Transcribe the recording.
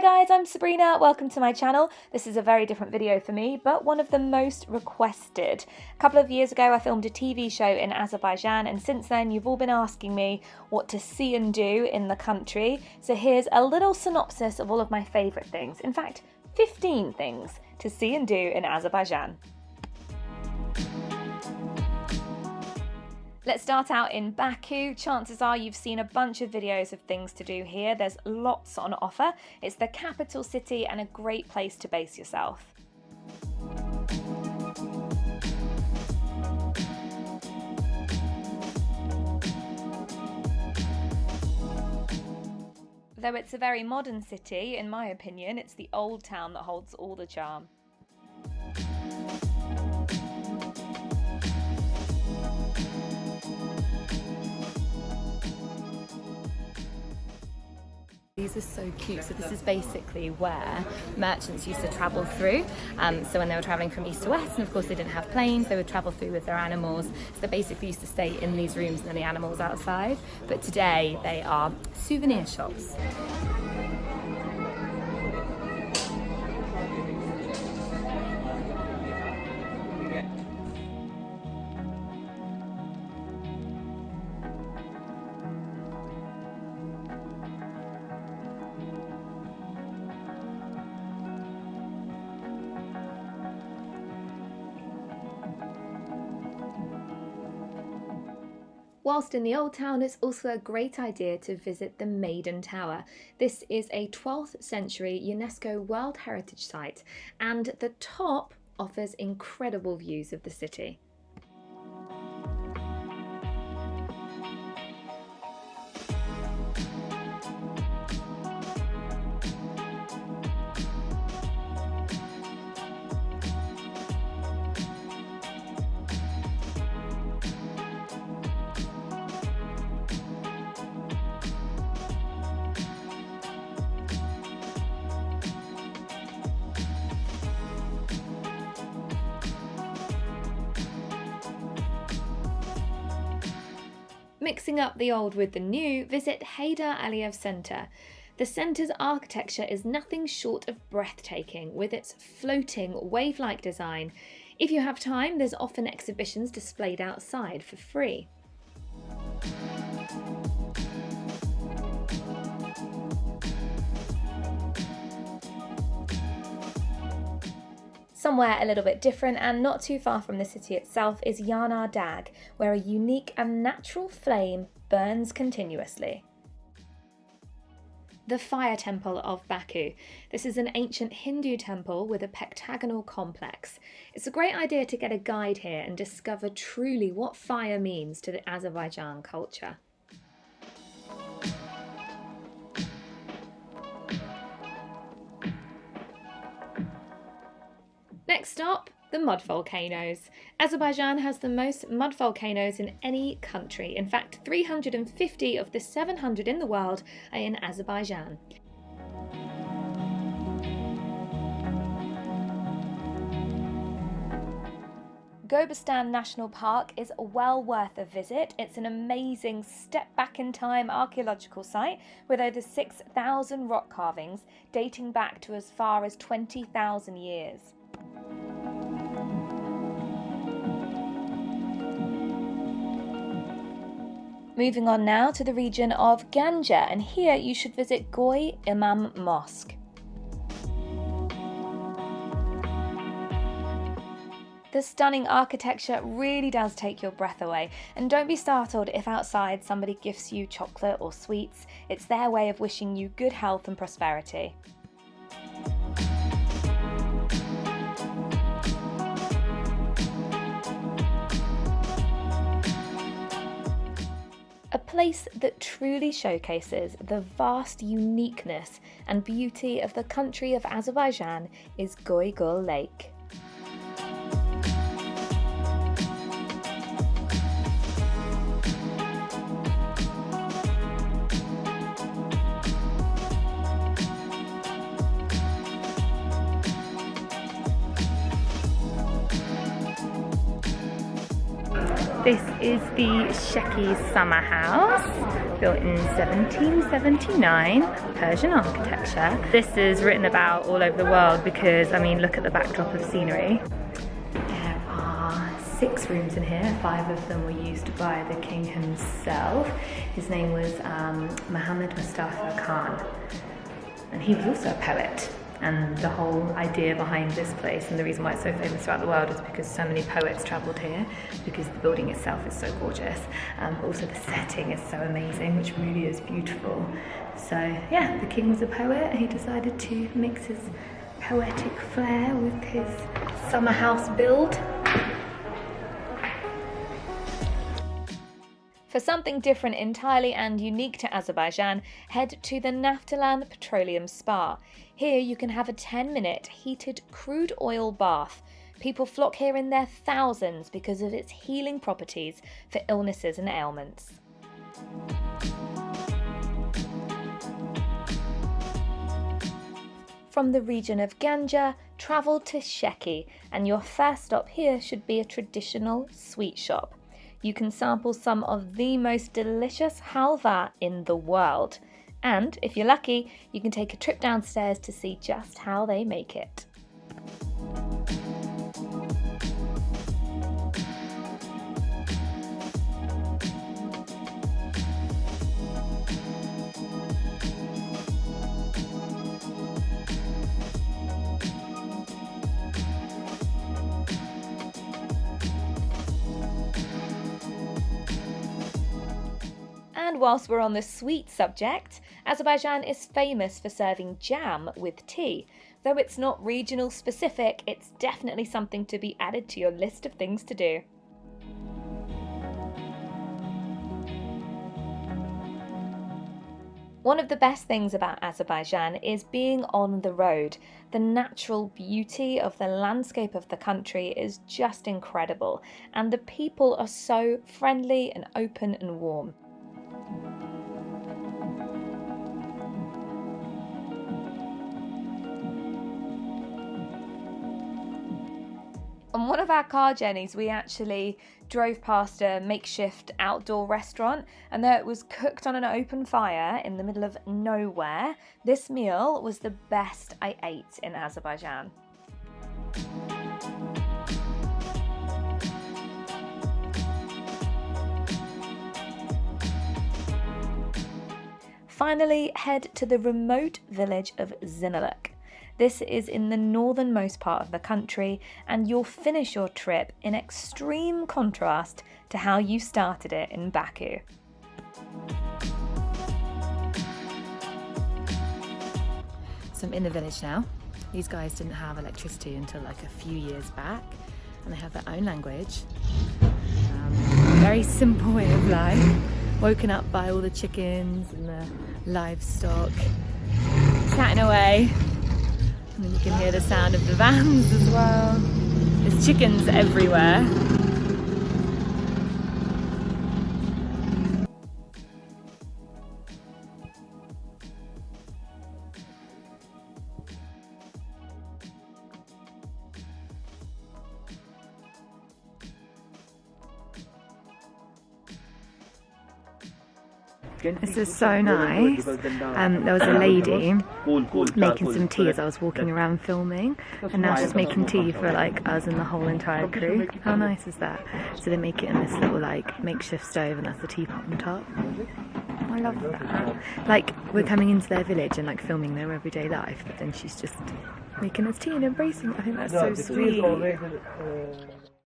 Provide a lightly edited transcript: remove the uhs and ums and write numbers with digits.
guys, I'm Sabrina, welcome to my channel. This is a very different video for me, but one of the most requested. A couple of years ago I filmed a TV show in Azerbaijan, and since then you've all been asking me what to see and do in the country. So here's a little synopsis of all of my favourite things. In fact, 15 things to see and do in Azerbaijan. Let's start out in Baku. Chances are you've seen a bunch of videos of things to do here. There's lots on offer. It's the capital city and a great place to base yourself. Though it's a very modern city, in my opinion, it's the old town that holds all the charm. These are so cute. So this is basically where merchants used to travel through. So when they were traveling from east to west, and of course they didn't have planes, they would travel through with their animals. So they basically used to stay in these rooms and then the animals outside. But today they are souvenir shops. Whilst in the old town, it's also a great idea to visit the Maiden Tower. This is a 12th century UNESCO World Heritage Site, and the top offers incredible views of the city. Mixing up the old with the new, visit Heydar Aliyev Center. The center's architecture is nothing short of breathtaking with its floating, wave-like design. If you have time, there's often exhibitions displayed outside for free. Somewhere a little bit different and not too far from the city itself is Yanar Dag, where a unique and natural flame burns continuously. The Fire Temple of Baku. This is an ancient Hindu temple with a pentagonal complex. It's a great idea to get a guide here and discover truly what fire means to the Azerbaijan culture. Next stop, the mud volcanoes. Azerbaijan has the most mud volcanoes in any country. In fact, 350 of the 700 in the world are in Azerbaijan. Gobustan National Park is well worth a visit. It's an amazing step back in time archaeological site with over 6,000 rock carvings dating back to as far as 20,000 years. Moving on now to the region of Ganja, and here you should visit Goy Imam Mosque. The stunning architecture really does take your breath away, and don't be startled if outside somebody gifts you chocolate or sweets. It's their way of wishing you good health and prosperity. A place that truly showcases the vast uniqueness and beauty of the country of Azerbaijan is Goygul Lake. This is the Sheki summer house. built in 1779, Persian architecture. This is written about all over the world because, I mean, look at the backdrop of scenery. There are 6 rooms in here. 5 of them were used by the king himself. His name was Muhammad Mustafa Khan, and he was also a poet. And the whole idea behind this place and the reason why it's so famous throughout the world is because so many poets travelled here, because the building itself is so gorgeous. But also the setting is so amazing, which really is beautiful. So yeah, the king was a poet. He decided to mix his poetic flair with his summer house build. For something different entirely and unique to Azerbaijan, head to the Naftalan Petroleum Spa. Here you can have a 10-minute heated crude oil bath. People flock here in their thousands because of its healing properties for illnesses and ailments. From the region of Ganja, travel to Sheki, and your first stop here should be a traditional sweet shop. You can sample some of the most delicious halva in the world. And if you're lucky, you can take a trip downstairs to see just how they make it. And whilst we're on the sweet subject, Azerbaijan is famous for serving jam with tea. Though it's not regional specific, it's definitely something to be added to your list of things to do. One of the best things about Azerbaijan is being on the road. The natural beauty of the landscape of the country is just incredible, and the people are so friendly and open and warm. On one of our car journeys, we actually drove past a makeshift outdoor restaurant, and though it was cooked on an open fire in the middle of nowhere, this meal was the best I ate in Azerbaijan. Finally, head to the remote village of Zinaluk. This is in the northernmost part of the country, and you'll finish your trip in extreme contrast to how you started it in Baku. So I'm in the village now. These guys didn't have electricity until like a few years back, and they have their own language. Very simple way of life. Woken up by all the chickens and the livestock chatting away. And then you can hear the sound of the vans as well. There's chickens everywhere. This is so nice. There was a lady making some tea as I was walking around filming, and now she's making tea for like us and the whole entire crew. How nice is that? So they make it in this little like makeshift stove, and that's the teapot on top. I love that. Like, we're coming into their village and like filming their everyday life, but then she's just making us tea and embracing it. I think that's so sweet.